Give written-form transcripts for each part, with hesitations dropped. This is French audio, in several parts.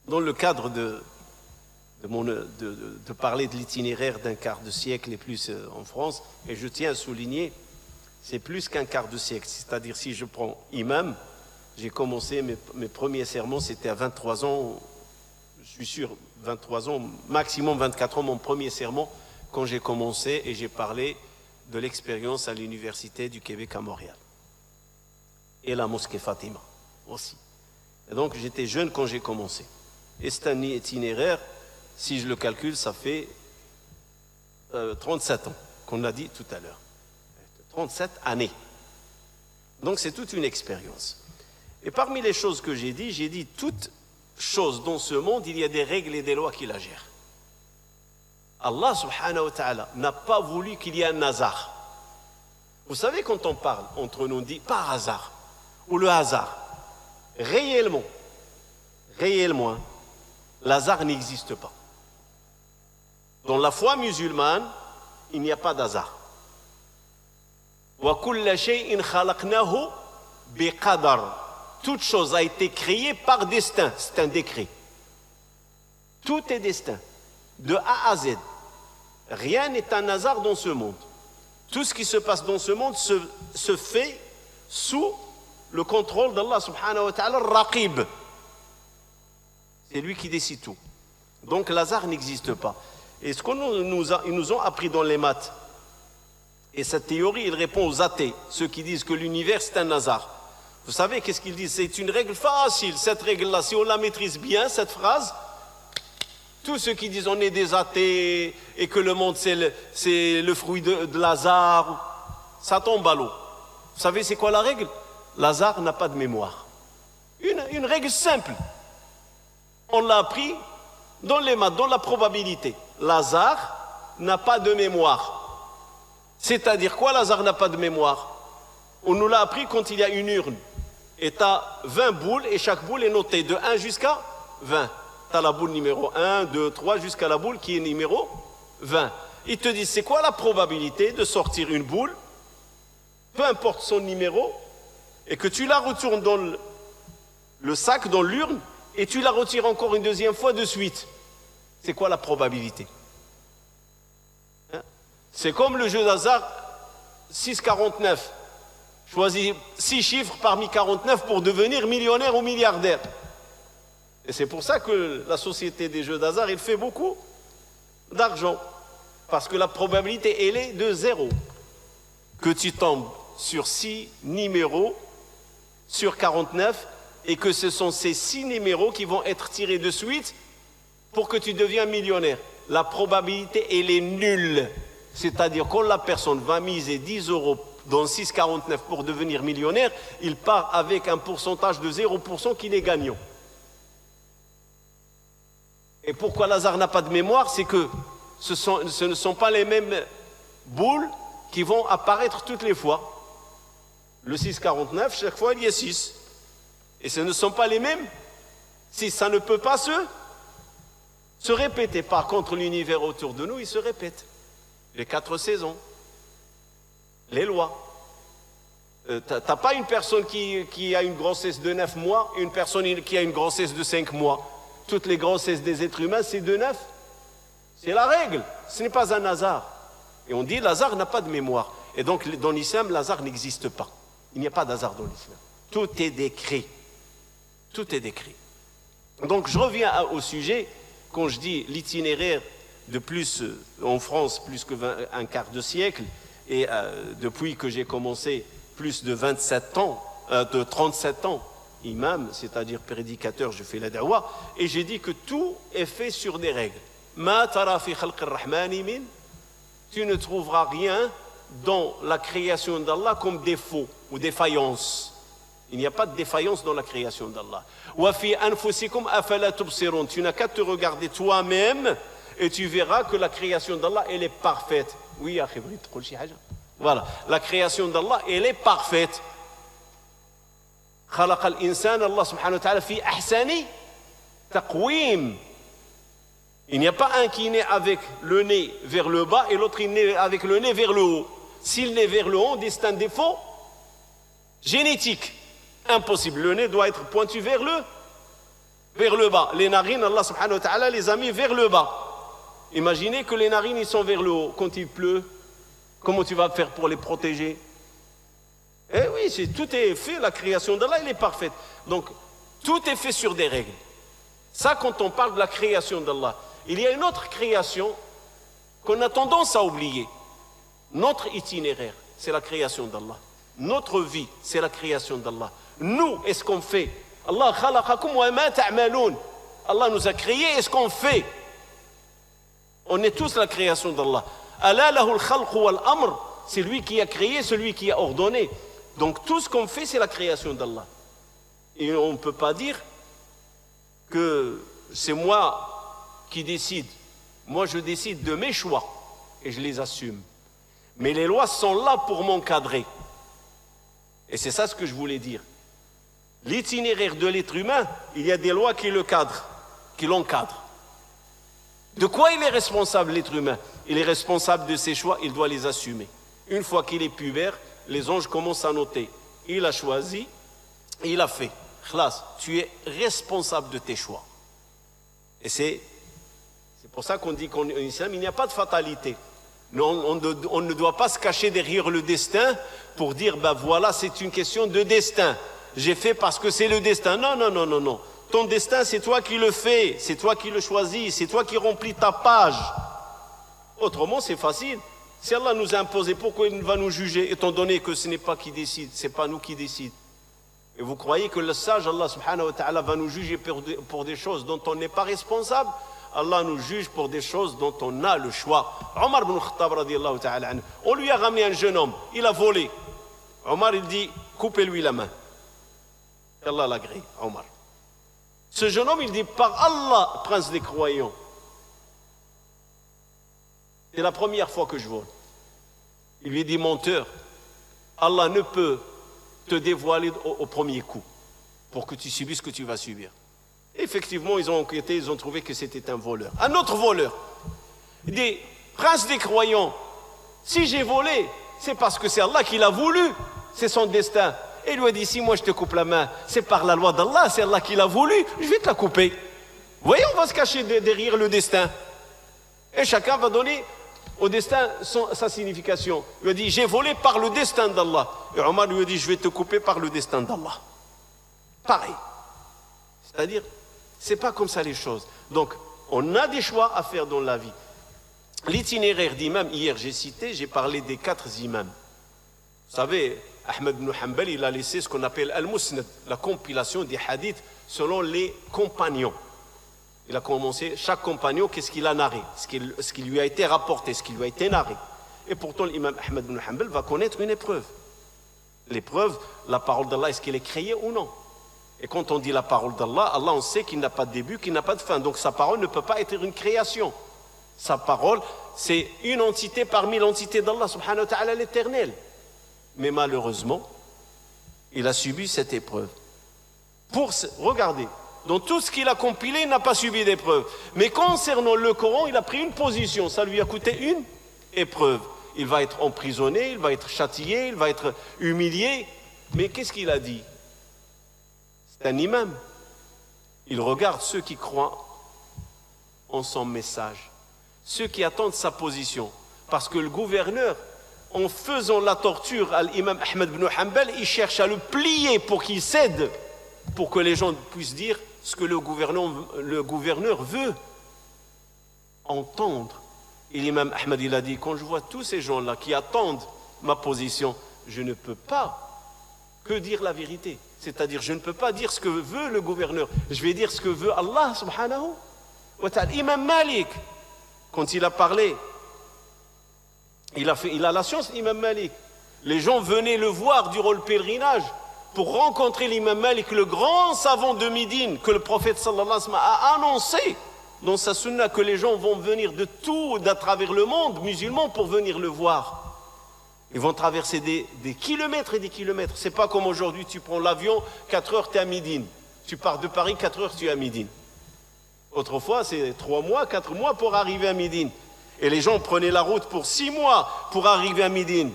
dans le cadre de parler de l'itinéraire d'un quart de siècle et plus en France, et je tiens à souligner, c'est plus qu'un quart de siècle. C'est-à-dire, si je prends imam, j'ai commencé mes premiers sermons, c'était à 23 ans, je suis sûr, 23 ans, maximum 24 ans, mon premier sermon, quand j'ai commencé, et j'ai parlé de l'expérience à l'Université du Québec à Montréal. Et la mosquée Fatima aussi. Et donc, j'étais jeune quand j'ai commencé. Et c'est un itinéraire, si je le calcule, ça fait 37 ans, qu'on a dit tout à l'heure. 37 années. Donc, c'est toute une expérience. Et parmi les choses que j'ai dit toute chose dans ce monde, il y a des règles et des lois qui la gèrent. Allah subhanahu wa ta'ala n'a pas voulu qu'il y ait un hasard. Vous savez, quand on parle entre nous, on dit par hasard, ou le hasard. Réellement, l'hasard n'existe pas. Dans la foi musulmane, il n'y a pas d'hasard. Wa kulla shay'in khalaqnahu biqadar. Toute chose a été créée par destin, c'est un décret. Tout est destin, de A à Z. Rien n'est un hasard dans ce monde. Tout ce qui se passe dans ce monde se fait sous le contrôle d'Allah subhanahu wa ta'ala, Raqib. C'est lui qui décide tout. Donc l'hasard n'existe pas. Et ce qu'ils nous ont appris dans les maths, et cette théorie, il répond aux athées, ceux qui disent que l'univers c'est un hasard. Vous savez qu'est-ce qu'ils disent? C'est une règle facile, cette règle-là, si on la maîtrise bien, cette phrase, tous ceux qui disent on est des athées et que le monde c'est le fruit de l'hasard, ça tombe à l'eau. Vous savez c'est quoi la règle? L'hasard n'a pas de mémoire. Une règle simple. On l'a appris dans les maths, dans la probabilité. L'hasard n'a pas de mémoire. C'est-à-dire quoi, l'hasard n'a pas de mémoire? On nous l'a appris quand il y a une urne. Et tu as 20 boules et chaque boule est notée de 1 jusqu'à 20. Tu as la boule numéro 1, 2, 3 jusqu'à la boule qui est numéro 20. Ils te disent c'est quoi la probabilité de sortir une boule, peu importe son numéro, et que tu la retournes dans le sac, dans l'urne, et tu la retires encore une deuxième fois de suite. C'est quoi la probabilité? Hein? C'est comme le jeu d'hasard 6,49. Choisis 6 chiffres parmi 49 pour devenir millionnaire ou milliardaire. Et c'est pour ça que la société des jeux d'hasard, elle fait beaucoup d'argent. Parce que la probabilité, elle est de 0. Que tu tombes sur 6 numéros sur 49 et que ce sont ces 6 numéros qui vont être tirés de suite pour que tu deviens millionnaire. La probabilité, elle est nulle. C'est-à-dire quand la personne va miser 10 € dans 6,49 pour devenir millionnaire, il part avec un pourcentage de 0% qu'il est gagnant. Et pourquoi l'hasard n'a pas de mémoire? C'est que ce ne sont pas les mêmes boules qui vont apparaître toutes les fois. Le 6,49, chaque fois il y a 6. Et ce ne sont pas les mêmes. Si ça ne peut pas se répéter. Par contre, l'univers autour de nous, il se répète. Les 4 saisons. Les lois. T'as pas une personne qui a une grossesse de 9 mois et une personne qui a une grossesse de 5 mois. Toutes les grossesses des êtres humains, c'est de 9. C'est la règle. Ce n'est pas un hasard. Et on dit l'hasard n'a pas de mémoire. Et donc dans l'islam, l'hasard n'existe pas. Il n'y a pas d'hasard dans l'islam. Tout est décrit. Tout est décrit. Donc je reviens au sujet. Quand je dis l'itinéraire de plus en France, plus que un quart de siècle, et depuis que j'ai commencé plus de 27 ans, de 37 ans, imam, c'est-à-dire prédicateur, je fais la da'wa, et j'ai dit que tout est fait sur des règles. Ma tara fi khalqi ar-Rahmani min, tu ne trouveras rien dans la création d'Allah comme défaut ou défaillance. Il n'y a pas de défaillance dans la création d'Allah. Wa fi anfusikum afala tubsirun, tu n'as qu'à te regarder toi-même et tu verras que la création d'Allah, elle est parfaite. Oui, voilà, la création d'Allah, elle est parfaite. خلق الإنسان الله سبحانه وتعالى في أحسن تقويم. Il n'y a pas un qui naît avec le nez vers le bas et l'autre qui naît avec le nez vers le haut. S'il naît vers le haut, c'est un défaut génétique. Impossible. Le nez doit être pointu vers vers le bas. Les narines, Allah subhanahu wa ta'ala les a mis vers le bas. Imaginez que les narines ils sont vers le haut. Quand il pleut, comment tu vas faire pour les protéger? Eh oui, tout est fait, la création d'Allah, elle est parfaite. Donc, tout est fait sur des règles. Ça, quand on parle de la création d'Allah, il y a une autre création qu'on a tendance à oublier. Notre itinéraire, c'est la création d'Allah. Notre vie, c'est la création d'Allah. Nous, est-ce qu'on fait? Allah khalaqakum wa ma ta'maloun. Allah nous a créés, est-ce qu'on fait? On est tous la création d'Allah. Ala lahul khalq wal amr. C'est lui qui a créé, celui qui a ordonné. Donc tout ce qu'on fait, c'est la création d'Allah. Et on ne peut pas dire que c'est moi qui décide. Moi, je décide de mes choix et je les assume. Mais les lois sont là pour m'encadrer. Et c'est ça ce que je voulais dire. L'itinéraire de l'être humain, il y a des lois qui le cadrent, qui l'encadrent. De quoi il est responsable, l'être humain? Il est responsable de ses choix, il doit les assumer. Une fois qu'il est pubère, les anges commencent à noter. Il a choisi, il a fait. Khlas, tu es responsable de tes choix. Et c'est pour ça qu'on dit qu'en islam, il n'y a pas de fatalité. On ne doit pas se cacher derrière le destin pour dire, ben voilà, c'est une question de destin. J'ai fait parce que c'est le destin. Non, non, non, non, non. Ton destin, c'est toi qui le fais, c'est toi qui le choisis, c'est toi qui remplis ta page. Autrement, c'est facile. Si Allah nous a imposé, pourquoi il va nous juger, étant donné que ce n'est pas qui décide, ce n'est pas nous qui décide? Et vous croyez que le sage, Allah subhanahu wa ta'ala, va nous juger pour des choses dont on n'est pas responsable? Allah nous juge pour des choses dont on a le choix. Omar ibn Khattab, radiyallahu ta'ala anhu, on lui a ramené un jeune homme, il a volé. Omar, il dit, coupez-lui la main. Allah l'a gré, Omar. Ce jeune homme, il dit, par Allah, prince des croyants, c'est la première fois que je vole. Il lui dit, menteur, Allah ne peut te dévoiler au premier coup pour que tu subisses ce que tu vas subir. Et effectivement, ils ont enquêté, ils ont trouvé que c'était un voleur. Un autre voleur. Il dit, prince des croyants, si j'ai volé, c'est parce que c'est Allah qui l'a voulu, c'est son destin. Et il lui a dit, si moi je te coupe la main, c'est par la loi d'Allah, c'est Allah qui l'a voulu, je vais te la couper. Vous voyez, on va se cacher derrière le destin. Et chacun va donner au destin sa signification. Il lui a dit, j'ai volé par le destin d'Allah. Et Omar lui a dit, je vais te couper par le destin d'Allah. Pareil. C'est-à-dire, c'est pas comme ça les choses. Donc, on a des choix à faire dans la vie. L'itinéraire d'imam, hier j'ai parlé des 4 imams. Vous savez, Ahmed ibn Hanbal, il a laissé ce qu'on appelle Al-Musnad, la compilation des hadiths selon les compagnons. Il a commencé, chaque compagnon, qu'est-ce qu'il a narré, ce qui lui a été rapporté, ce qui lui a été narré. Et pourtant, l'imam Ahmed ibn Hanbal va connaître une épreuve. L'épreuve, la parole d'Allah, est-ce qu'elle est créée ou non? Et quand on dit la parole d'Allah, Allah, on sait qu'il n'a pas de début, qu'il n'a pas de fin. Donc sa parole ne peut pas être une création. Sa parole, c'est une entité parmi l'entité d'Allah, subhanahu wa ta'ala, l'éternel. Mais malheureusement, il a subi cette épreuve. Regardez, dans tout ce qu'il a compilé, il n'a pas subi d'épreuve. Mais concernant le Coran, il a pris une position. Ça lui a coûté une épreuve. Il va être emprisonné, il va être châtié, il va être humilié. Mais qu'est-ce qu'il a dit? C'est un imam. Il regarde ceux qui croient en son message, ceux qui attendent sa position. Parce que le gouverneur, en faisant la torture à l'imam Ahmed ibn Hanbal, il cherche à le plier pour qu'il cède, pour que les gens puissent dire ce que le gouverneur veut entendre. Et l'imam Ahmed, il a dit, quand je vois tous ces gens-là qui attendent ma position, je ne peux pas que dire la vérité. C'est-à-dire, je ne peux pas dire ce que veut le gouverneur. Je vais dire ce que veut Allah, subhanahu wa ta'ala. Imam Malik, quand il a parlé, il a la science, l'imam Malik. Les gens venaient le voir durant le pèlerinage pour rencontrer l'imam Malik, le grand savant de Médine, que le prophète sallallahu alayhi wa sallam a annoncé dans sa sunna que les gens vont venir de tout, d'à travers le monde musulman pour venir le voir. Ils vont traverser des kilomètres et des kilomètres. C'est pas comme aujourd'hui, tu prends l'avion, 4 heures, tu es à Médine. Tu pars de Paris, 4 heures, tu es à Médine. Autrefois, c'est 3 mois, 4 mois pour arriver à Médine. Et les gens prenaient la route pour 6 mois pour arriver à Médine.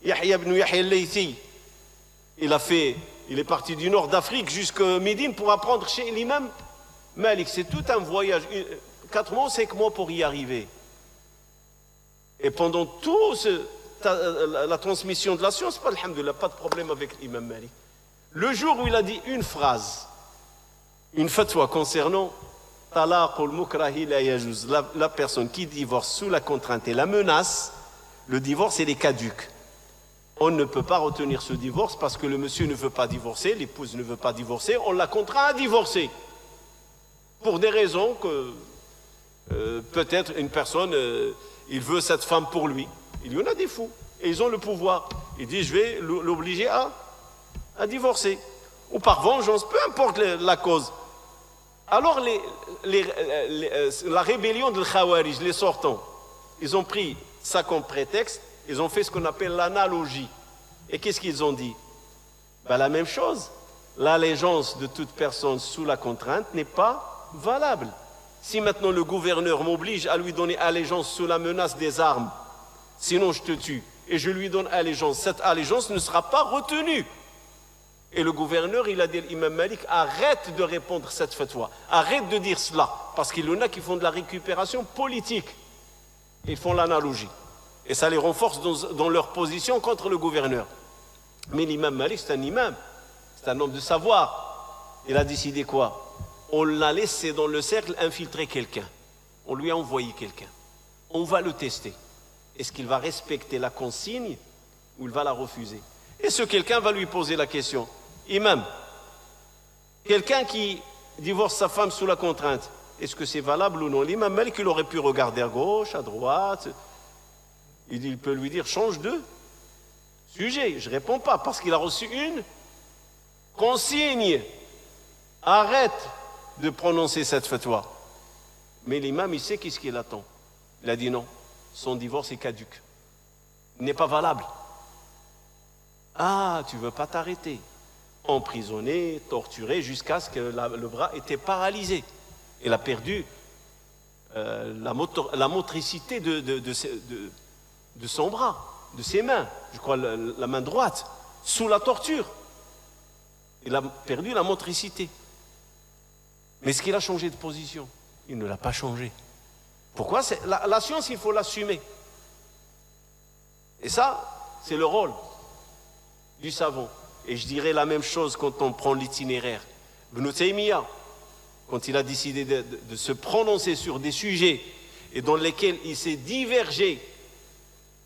Yahya ibn Yahya al-Laythi, il est parti du nord d'Afrique jusqu'à Médine pour apprendre chez l'imam Malik, c'est tout un voyage, 4 mois, 5 mois pour y arriver. Et pendant la transmission de la science, alhamdoulilah, pas de problème avec l'imam Malik. Le jour où il a dit une phrase, une fatwa concernant talaqul mukrahi la yajuz, la personne qui divorce sous la contrainte et la menace, le divorce il est caduc. On ne peut pas retenir ce divorce parce que le monsieur ne veut pas divorcer, l'épouse ne veut pas divorcer, on l'a contraint à divorcer. Pour des raisons que peut-être une personne, il veut cette femme pour lui. Il y en a des fous et ils ont le pouvoir. Il dit je vais l'obliger à divorcer. Ou par vengeance, peu importe la cause. Alors la rébellion de Khawarij, les sortants, ils ont pris ça comme prétexte, ils ont fait ce qu'on appelle l'analogie. Et qu'est-ce qu'ils ont dit? Ben, la même chose. L'allégeance de toute personne sous la contrainte n'est pas valable. Si maintenant le gouverneur m'oblige à lui donner allégeance sous la menace des armes, sinon je te tue, et je lui donne allégeance, cette allégeance ne sera pas retenue. Et le gouverneur, il a dit à l'imam Malik, arrête de répondre cette fatwa, arrête de dire cela, parce qu'il y en a qui font de la récupération politique. Ils font l'analogie. Et ça les renforce dans leur position contre le gouverneur. Mais l'imam Malik, c'est un imam, c'est un homme de savoir. Il a décidé quoi? On l'a laissé dans le cercle infiltrer quelqu'un. On lui a envoyé quelqu'un. On va le tester. Est-ce qu'il va respecter la consigne ou il va la refuser? Et ce quelqu'un va lui poser la question. Imam, quelqu'un qui divorce sa femme sous la contrainte, est-ce que c'est valable ou non? L'imam Malik, il aurait pu regarder à gauche, à droite. Il peut lui dire, change de sujet. Je ne réponds pas parce qu'il a reçu une consigne. Arrête de prononcer cette fatwa. Mais l'imam, il sait qu'est-ce qu'il attend. Il a dit non, son divorce est caduc. Il n'est pas valable. Ah, tu ne veux pas t'arrêter. Emprisonné, torturé, jusqu'à ce que le bras était paralysé. Il a perdu la motricité de son bras, de ses mains, je crois la main droite, sous la torture. Il a perdu la motricité. Mais est-ce qu'il a changé de position? Il ne l'a pas changé. Pourquoi? La science, il faut l'assumer. Et ça, c'est le rôle du savant. Et je dirais la même chose quand on prend l'itinéraire. Ibn Taymiyyah, quand il a décidé de se prononcer sur des sujets et dans lesquels il s'est divergé,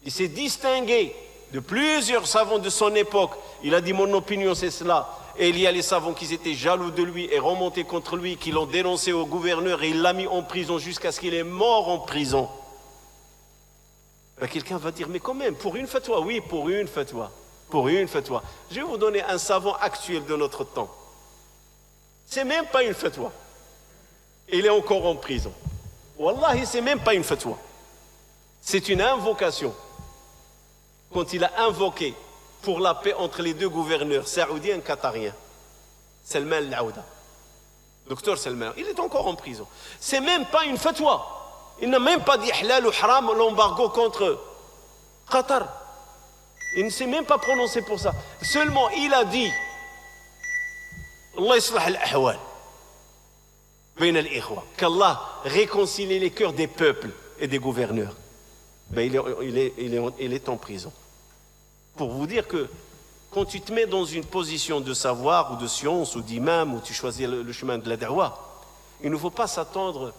il s'est distingué de plusieurs savants de son époque. Il a dit mon opinion c'est cela. Et il y a les savants qui étaient jaloux de lui et remontés contre lui, qui l'ont dénoncé au gouverneur et il l'a mis en prison jusqu'à ce qu'il est mort en prison. Ben, quelqu'un va dire mais quand même, pour une fatwa? Oui, pour une fatwa. Pour une fatwa. Je vais vous donner un savant actuel de notre temps. C'est même pas une fatwa. Il est encore en prison. Wallahi, c'est même pas une fatwa. C'est une invocation. Quand il a invoqué pour la paix entre les deux gouverneurs, saoudiens et qatariens, Salman al-Aouda, docteur Salman, il est encore en prison. C'est même pas une fatwa. Il n'a même pas dit halal ou haram l'embargo contre Qatar. Il ne s'est même pas prononcé pour ça. Seulement, il a dit Allah yislah al-ahwal bayna al-ikhwa, qu'Allah réconcilie les cœurs des peuples et des gouverneurs. Ben, il est en prison. Pour vous dire que quand tu te mets dans une position de savoir ou de science ou d'imam, ou tu choisis le chemin de la da'wa, il ne faut pas s'attendre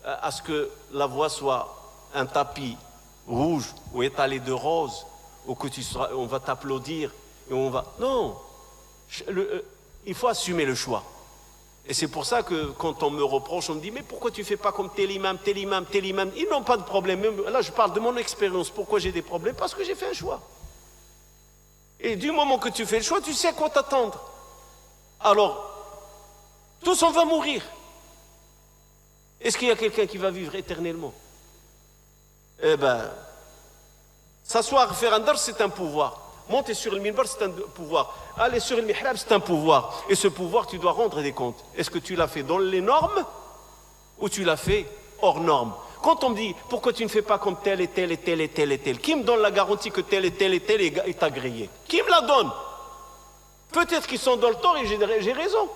à ce que la voie soit un tapis rouge ou étalé de rose, ou que on va t'applaudir et on va... Non, il faut assumer le choix. Et c'est pour ça que quand on me reproche, on me dit mais pourquoi tu ne fais pas comme tel imam, tel imam, tel imam? Ils n'ont pas de problème. Là, je parle de mon expérience. Pourquoi j'ai des problèmes? Parce que j'ai fait un choix. Et du moment que tu fais le choix, tu sais à quoi t'attendre. Alors, tous on va mourir. Est-ce qu'il y a quelqu'un qui va vivre éternellement? Eh bien, s'asseoir, faire un dars, c'est un pouvoir. Monter sur le minbar, c'est un pouvoir. Aller sur le mihrab, c'est un pouvoir. Et ce pouvoir, tu dois rendre des comptes. Est-ce que tu l'as fait dans les normes ou tu l'as fait hors normes? Quand on me dit, pourquoi tu ne fais pas comme tel et tel et tel et tel et tel, qui me donne la garantie que tel et tel et tel est agréé? Qui me la donne? Peut-être qu'ils sont dans le tort et j'ai raison.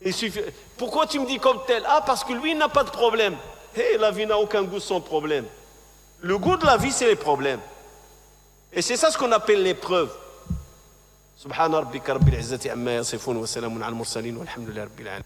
Il suffit... Pourquoi tu me dis comme tel? Ah, parce que lui, il n'a pas de problème. Hey, la vie n'a aucun goût sans problème. Le goût de la vie, c'est les problèmes. Et c'est ça ce qu'on appelle l'épreuve. Subhana rabbika rabbil izzati amma yasifun wa salamun ala al mursalin walhamdulillahi rabbil alamin.